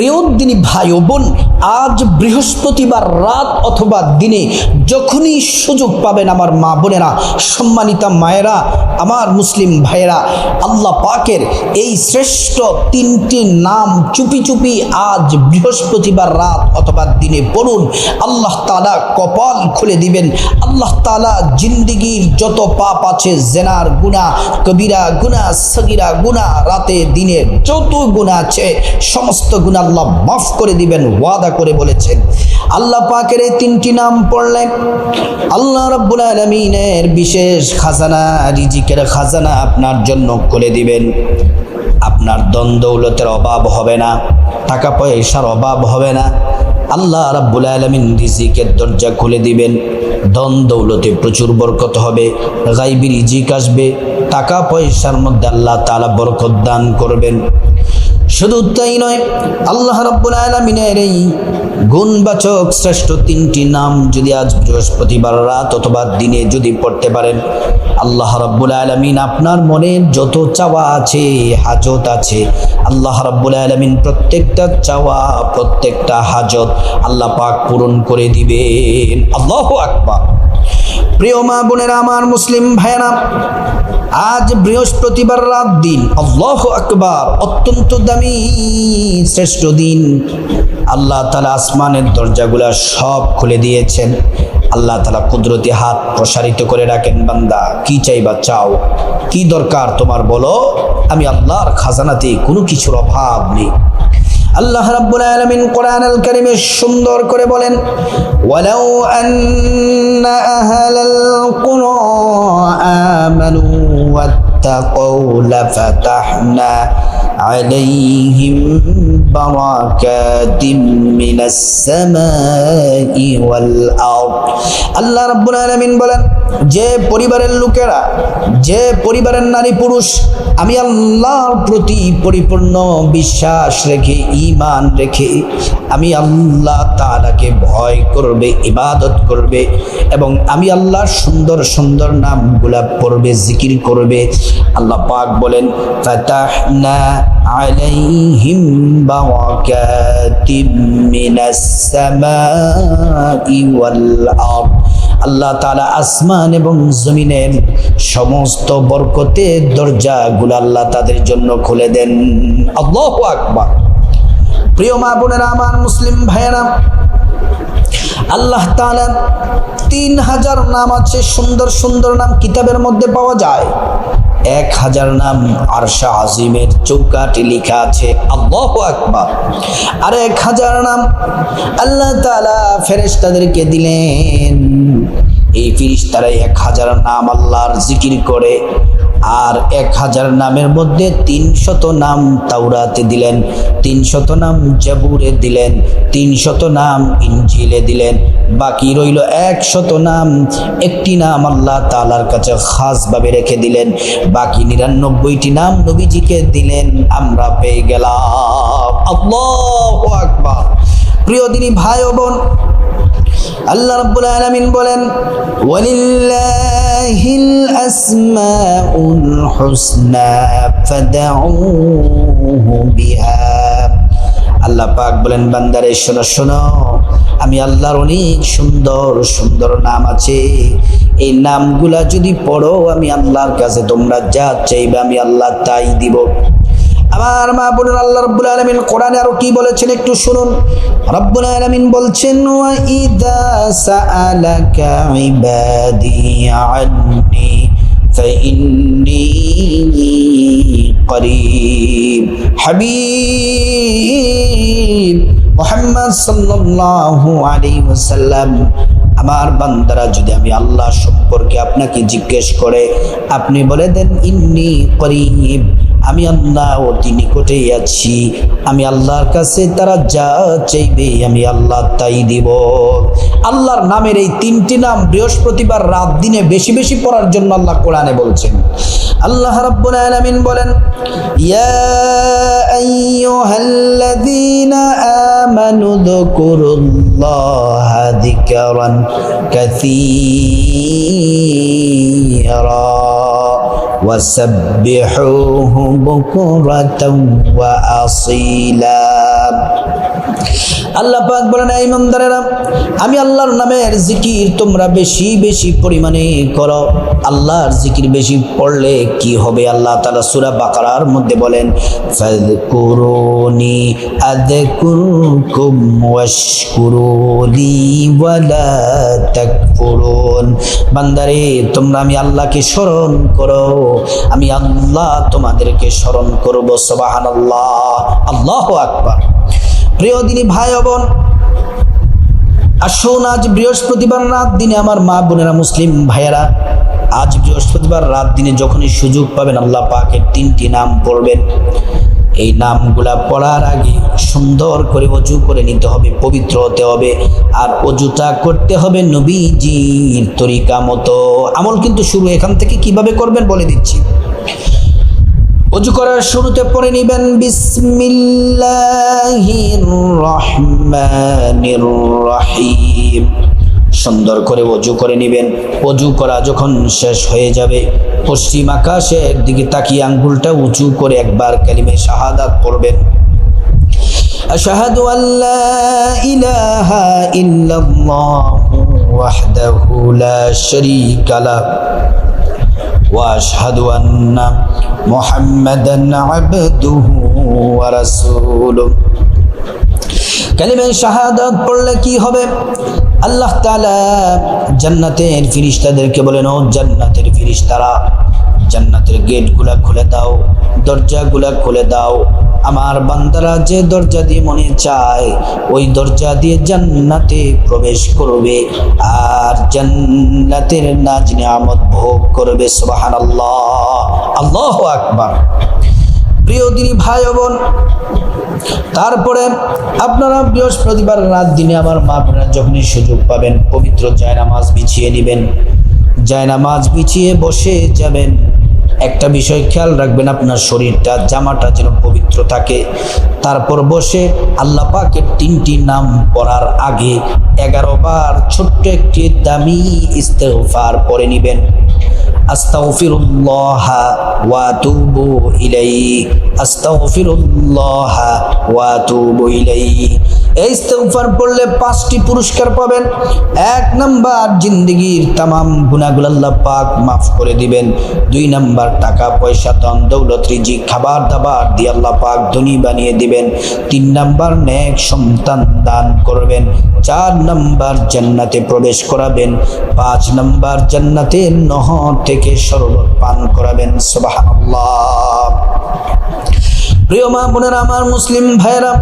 প্রিয় দিনী ভাই ও বোন, আজ বৃহস্পতিবার রাত অথবা দিনে যখনই সুযোগ পাবেন আমার মা বোনেরা, সম্মানিতা মায়েরা, আমার মুসলিম ভাইয়েরা, আল্লাহ পাকের এই শ্রেষ্ঠ তিনটি নাম চুপি চুপি আজ বৃহস্পতিবার রাত অথবা দিনে পড়ুন। আল্লাহ তাআলা কপাল খুলে দিবেন। আল্লাহ তাআলা জিন্দিগির যত পাপ আছে, জেনার গুনাহ, কবিরা গুনাহ, সগীরা গুনাহ, রাতে দিনে যত গুনাহ আছে সমস্ত গুনাহ আল্লাহ মাফ করে দিবেন, ওয়াদা করে বলেছেন। আল্লাহ পাকের এই তিনটি নাম পড়লে আল্লাহ রাব্বুল আলামিনের বিশেষ খাজানা, রিজিকের খাজানা আপনার জন্য খুলে দিবেন। আপনার ধন দৌলতের অভাব হবে না, টাকা পয়সার অভাব হবে না। আল্লাহ রাব্বুল আলামিন রিজিকের দরজা খুলে দিবেন। ধন দৌলতে প্রচুর বরকত হবে, গায়বী রিজিক আসবে, টাকা পয়সার মধ্যে আল্লাহ তাআলা বরকত দান করবেন। শুধু তাই নয়, আল্লাহ রাব্বুল আলামিনের এই গুণবাচক শ্রেষ্ঠ তিনটি নাম যদি আজ বৃহস্পতিবার রাত অথবা দিনে যদি পড়তে পারেন, আল্লাহ রাব্বুল আলামিন আপনার মনের যত চাওয়া আছে, হাজত আছে, আল্লাহ রাব্বুল আলামিন প্রত্যেকটা চাওয়া, প্রত্যেকটা হাজত আল্লাহ পাক পূরণ করে দিবেন। আল্লাহু আকবার। প্রিয় মা বোনেরা, আমার মুসলিম ভাইয়েরা, আজ বৃহস্পতিবার রাত দিন, আল্লাহু আকবার, অত্যন্ত দামি শ্রেষ্ঠ দিন। আল্লাহ তাআলা আসমানের দরজাগুলা সব খুলে দিয়েছেন। আল্লাহ তাআলা কুদরতি হাত প্রসারিত করে রাখেন, বান্দা কি চাইবা চাও, কি দরকার তোমার বলো, আমি আল্লাহর খাজানাতে কোনো কিছুর অভাব নেই। আল্লাহ রাব্বুল আলামিন কোরআনুল কারীমে সুন্দর করে বলেন, ওয়ালাউ আন্না আহলাল কুরা আমানু ওয়াত্তাকাউ লাফাতাহনা আলাইহিম বারাকাতিম মিনাস সামাই ওয়াল আরদ। আল্লাহ রাব্বুল আলামিন বলেন, যে পরিবারের লোকেরা, যে পরিবারের নারী পুরুষ আমি আল্লাহর প্রতি পরিপূর্ণ বিশ্বাস রেখে, ঈমান রেখে আমি আল্লাহ তাআলাকে ভয় করবে, ইবাদত করবে এবং আমি আল্লাহর সুন্দর সুন্দর নামগুলা পড়বে, জিকির করবে, আল্লাহ পাক বলেন, ফাতাহনা আলাইহিম বারাকাতিম মিনাস সামাই ওয়াল আরদ। আল্লাহ তাআলা আসমান এবং জমিনের সমস্ত বরকতের দরজাগুলো আল্লাহ তাদের জন্য খুলে দেন। আল্লাহু আকবার। প্রিয় মা বোনেরা, আমার মুসলিম ভাইয়েরা, আল্লাহ তাআলা 3000 নাম আছে, সুন্দর সুন্দর নাম কিতাবের মধ্যে পাওয়া যায়। 1000 নাম আরশে আজিমের চৌকাঠে লেখা আছে। আল্লাহু আকবার। আর 1000 নাম আল্লাহ তাআলা ফেরেশতাদেরকে দিলেন। এই ফেরেশতারা 1000 নাম আল্লাহর জিকির করে। আর 1000 নামের মধ্যে 300 নাম তাওরাতে দিলেন, 300 নাম জাবুরে দিলেন, 300 নাম ইনজিলে দিলেন। বাকি রইল 100 নাম, একটি নাম আল্লাহ তাআলার কাছে খাসভাবে রেখে দিলেন। বাকি 99টি নাম নবীজিকে দিলেন, আমরা পেয়ে গেলাম। আল্লাহু আকবার। প্রিয় দিনী ভাই ও বোন, আল্লাহ রাব্বুল আলামিন বলেন, ওয়ালিল্লাহিল আসমাউল হুসনা ফাদউহু বিহা। আল্লাহ পাক বলেন, বান্দারে শোনো শোনো, আমি আল্লাহর অনেক সুন্দর সুন্দর নাম আছে। এই নামগুলা যদি পড়ো, আমি আল্লাহর কাছে তোমরা যা চাইবে আমি আল্লাহ তাই দিব। আমার মা বোনের, আল্লাহ রাব্বুল আলামিন কোরআনে আরো কি বলেছেন একটু শুনুন। রাব্বুল আলামিন বলছেন, ওয়া ইযা সাআলাকা ইবাদি আন্নি ফাইন্নী করিব। হাবিব মুহাম্মদ সাল্লাল্লাহু আলাইহি ওয়াসাল্লাম, আমার বান্দারা যদি আমি আল্লাহ সম্পর্কে আপনাকে জিজ্ঞেস করে, আপনি বলে দেন, ইন্নী করিব, আমি আল্লাহ অতি নিকটেই আছি। আমি আল্লাহর কাছে তারা যা চাইবে আমি আল্লাহ তাই দিব। আল্লাহর নামের এই 3টি নাম বৃহস্পতিবার রাত দিনে বেশি বেশি পড়ার জন্য আল্লাহ কোরআনে বলছেন। আল্লাহ রাব্বুল আলামিন বলেন, ইয়া আইয়ুহাল্লাযীনা আমানু যকুরুল্লাহা যিকরান কাসীরা وسبحوه بكرة وأصيلا। আল্লাহ পাক বলেন, এই ইমানদারেরা, আমি আল্লাহর নামের জিকির তোমরা বেশি বেশি পরিমাণে করো। আল্লাহর জিকির বেশি পড়লে কি হবে? আল্লাহ তাআলা সূরা বাকারার মধ্যে বলেন, ফাযকুরুনি আযকুরকুম ওয়াশকুরুলি ওয়ালা তাকফুরুন। বান্দারে, তোমরা আমি আল্লাহকে স্মরণ করো, আমি আল্লাহ তোমাদেরকে স্মরণ করব। সুবহানাল্লাহ, আল্লাহু আকবার। প্রিয় দিনী ভাই ও বোন, আসুন আজ বৃহস্পতিবার রাত দিনে আমার মা বোনেরা, মুসলিম ভাইয়েরা, আজ বৃহস্পতিবার রাত দিনে যখনই সুযোগ পাবেন আল্লাহ পাকের 3টি নাম পড়বেন। এই নামগুলা পড়ার আগে সুন্দর করে ওযু করে নিতে হবে, পবিত্র হতে হবে। আর ওযুটা করতে হবে নবীজির তরিকা মতো। আমল কিন্তু শুরু এখান থেকে কিভাবে করবেন বলে দিচ্ছি। ওযু করার শুরুতে পড়ে নেবেন বিসমিল্লাহির রহমানির রহিম। সুন্দর করে ওযু করে নেবেন। ওযু করা যখন শেষ হয়ে যাবে, পশ্চিম আকাশের দিকে তাকিয়ে আঙ্গুলটা উঁচু করে একবার কালিমে শাহাদাত পড়বেন। আশহাদু আল্লা ইলাহা ইল্লাল্লাহু ওয়াহদাহু লা শারীকা লাহু ওয়া আশহাদু আন্না মুহাম্মাদান আবদুহু ওয়া রাসূলুহু। কালিমে শাহাদাত পড়লে কি হবে? আল্লাহ তাআলা জান্নাতের ফেরেশতাদেরকে বলেন, ও জান্নাতের ফেরেশতারা, জান্নাতের গেটগুলা খুলে দাও, দরজাগুলা খুলে দাও। আমার বান্দারা যে দরজা দিয়ে মনে চায় ওই দরজা দিয়ে জান্নাতে প্রবেশ করবে আর জান্নাতের নাজ নিয়ামত ভোগ করবে। সুবহানাল্লাহ, আল্লাহু আকবার। প্রিয় দিনী ভাই ও বোন, তারপরে আপনারা বৃহস্পতিবার রাত দিনে আমার মা বোনেরা যখনই সুযোগ পাবেন, পবিত্র জায়নামাজ বিছিয়ে নেবেন। জায়নামাজ বিছিয়ে বসে যাবেন। একটা বিষয় খেয়াল রাখবেন, আপনার শরীরটা, জামাটা যেন পবিত্র থাকে। তারপর বসে আল্লাহ পাকের 3টি নাম পড়ার আগে 11 বার ছোট্ট একটি দামি ইস্তেগফার পড়ে নেবেন। আস্তাগফিরুল্লাহ ওয়া আতুবু ইলাইহি, আস্তাগফিরুল্লাহ ওয়া আতুবু ইলাইহি। এই ইস্তেগফার পড়লে 5টি পুরস্কার পাবেন। 1 নাম্বার, জিন্দেগীর তামাম গুনাহগুলো আল্লাহ পাক মাফ করে দিবেন। 2 নাম্বার, টাকা পয়সা, ধন দৌলত, রিজিক, খাবার দাবার দিয়ে আল্লাহ পাক ধনী বানিয়ে দিবেন। 3 নাম্বার, নেক সন্তান দান করবেন। 4 নাম্বার, জান্নাতে প্রবেশ করাবেন। 5 নাম্বার, জান্নাতের নহর থেকে শরবত পান করাবেন। সুবহানাল্লাহ। প্রিয় মা বোনেরা, আমার মুসলিম ভাইয়েরা,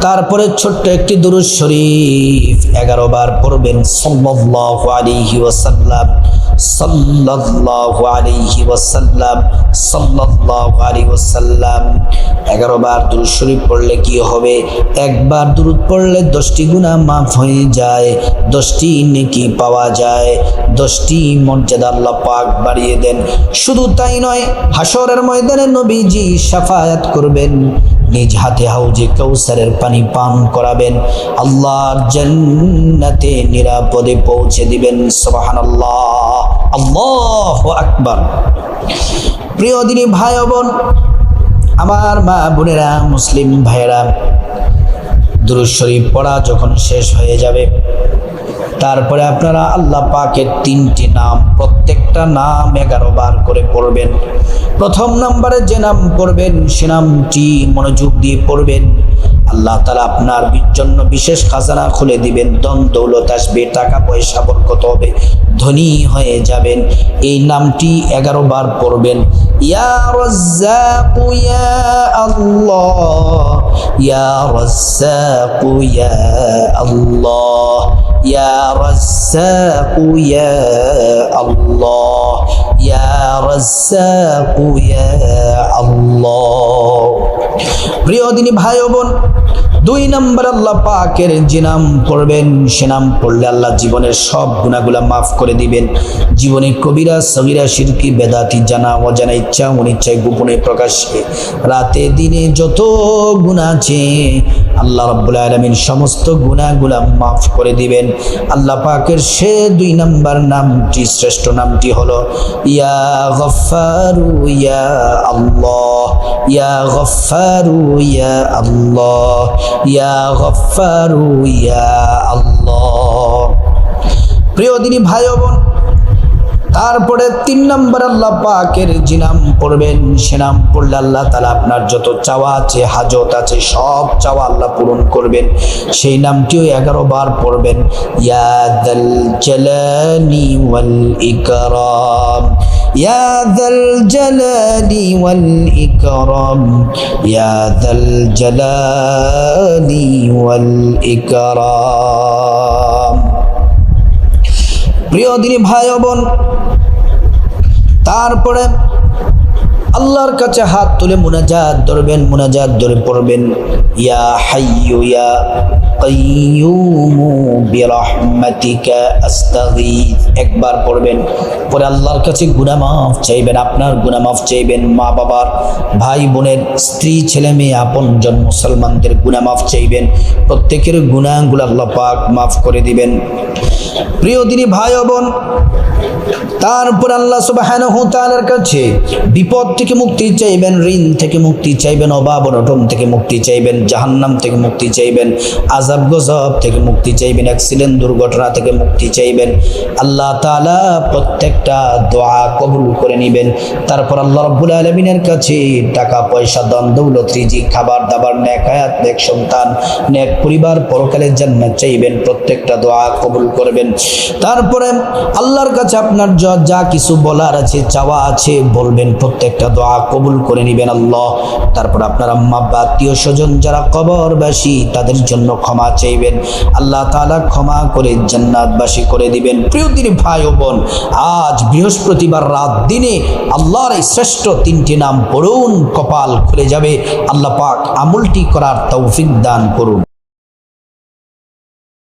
তারপরে ছোট্ট একটি দুরূদ শরীফ 11 বার পড়বেন। সাল্লাল্লাহু আলাইহি ওয়াসাল্লাম, সাল্লাল্লাহু আলাইহি ওয়াসাল্লাম, সাল্লাল্লাহু আলাইহি ওয়াসাল্লাম। 11 বার দুরূদ শরীফ পড়লে কি হবে? একবার দুরূদ পড়লে 10টি গুনাহ মাফ হয়ে যায়, 10টি নেকি পাওয়া যায়, 10টি মর্যাদা আল্লাহ পাক বাড়িয়ে দেন। শুধু তাই নয়, হাশরের ময়দানে নবীজি শাফায়াত করবেন, নিজ হাতে হাউজে কাউসারের পানি পান করাবেন, আল্লাহর জান্নাতে নিরাপদে পৌঁছে দিবেন। সুবহানাল্লাহ, আল্লাহু আকবার। প্রিয় দিনী ভাই ও বোন, আমার মা বোনেরা, মুসলিম ভাইয়েরা, দুরূদ শরীফ পড়া যখন শেষ হয়ে যাবে, তারপরে আপনারা আল্লাহ পাকের 3টি নাম, প্রত্যেকটা নাম 11 বার করে পড়বেন। প্রথম নাম্বারে যে নাম পড়বেন সে নামটি মনোযোগ দিয়ে পড়বেন। আল্লাহ তাআলা আপনার জন্য বিশেষ খাজানা খুলে দিবেন, ধন দৌলত আসবে, টাকা পয়সা বরকত হবে, ধনী হয়ে যাবেন। এই নামটি 11 বার পড়বেন। ইয়া রাজ্জাক ইয়া আল্লাহ, ইয়া রাজ্জাক ইয়া আল্লাহ, ইয়া রাজ্জাক ইয়া আল্লাহ, ইয়া রাজ্জাক ইয়া আল্লাহ। প্রিয় দিনী ভাই ও বোন, 2 নম্বর আল্লাহ পাকের যে নাম পড়বেন সে নাম পড়লে আল্লাহ জীবনের সব গুনাহগুলা মাফ করে দিবেন। জীবনে কবিরা, সগীরা, শিরকি, বেদাতি, জানা অজানা, ইচ্ছা অনিচ্ছায়, গোপনে প্রকাশ্যে, রাতে দিনে যত গুনাহ আছে আল্লাহ রাব্বুল আলামিন সমস্ত গুনাহগুলা মাফ করে দিবেন। আল্লাহ পাকের সে 2 নম্বর নামটি, শ্রেষ্ঠ নামটি হলো ইয়া গফফারু ইয়া আল্লাহ, ইয়া গফফারু ইয়া আল্লাহ, ইয়া গফফারু ইয়া আল্লাহ। প্রিয় দিনী ভাই ও বোন, তারপরে 3 নম্বর আল্লাহ পাকের যে নাম পড়বেন, সে নাম পড়লে আল্লাহ তাআলা আপনার যত চাওয়া আছে, হাজত আছে, সব চাওয়া আল্লাহ পূরণ করবেন। সেই নামটিও 11 বার পড়বেন। ইয়া যাল জালালি ওয়াল ইকরাম, ইয়া যাল জালালি ওয়াল ইকরাম, ইয়া যাল জালালি ওয়াল ইকরাম। প্রিয় দিনী ভাই ও বোন, তারপরে আল্লাহর কাছে হাত তুলে মুনাজাত ধরবেন, মুনাজাত ধরে পড়বেন ইয়া হাইয়ু ইয়া কাইয়ুমু বিরহমাতিকা আস্তাগীথ, একবার পড়বেন। পরে আল্লাহর কাছে গুনাহ মাফ চাইবেন, আপনার গুনাহ মাফ চাইবেন, মা বাবার, ভাই বোনের, স্ত্রী, ছেলে মেয়ে, আপনজন মুসলমানদের গুনাহ মাফ চাইবেন। প্রত্যেকের গুনাহগুলো আল্লাহ পাক মাফ করে দিবেন। প্রিয় দিনী ভাই ও বোন, তারপর আল্লাহ সুবহানাহু ওয়া তাআলার কাছে বিপদ থেকে মুক্তি চাইবেন, ঋণ থেকে মুক্তি চাইবেন, অভাব অনটন থেকে মুক্তি চাইবেন, জাহান্নাম থেকে মুক্তি চাইবেন, আযাব গজব থেকে মুক্তি চাইবেন, অ্যাক্সিডেন্ট দুর্ঘটনা থেকে মুক্তি চাইবেন। আল্লাহ তাআলা প্রত্যেকটা দোয়া কবুল করে নেবেন। তারপর আল্লাহ রাব্বুল আলামিনের কাছে টাকা পয়সা, ধন দৌলত, রিজিক, খাবার দাবার, নেক হায়াত, নেক সন্তান, নেক পরিবার, পরকালের জান্নাত চাইবেন। প্রত্যেকটা দোয়া কবুল করবেন। তারপরে আল্লাহর কাছে আপনার যা কিছু বলার আছে, চাওয়া আছে বলবেন, প্রত্যেকটা দোয়া কবুল করে নেবেন আল্লাহ। তারপর আপনার আম্মা বা আত্মীয় স্বজন যারা কবরবাসী, তাদের জন্য ক্ষমা চাইবেন, আল্লাহ তাআলা ক্ষমা করে জান্নাতবাসী করে দিবেন। প্রিয় দিনী ভাই ও বোন, আজ বৃহস্পতিবার রাত দিনে আল্লাহর এই শ্রেষ্ঠ 3টি নাম পড়ুন, কপাল খুলে যাবে। আল্লাহ পাক আমলটি করার তৌফিক দান করুন।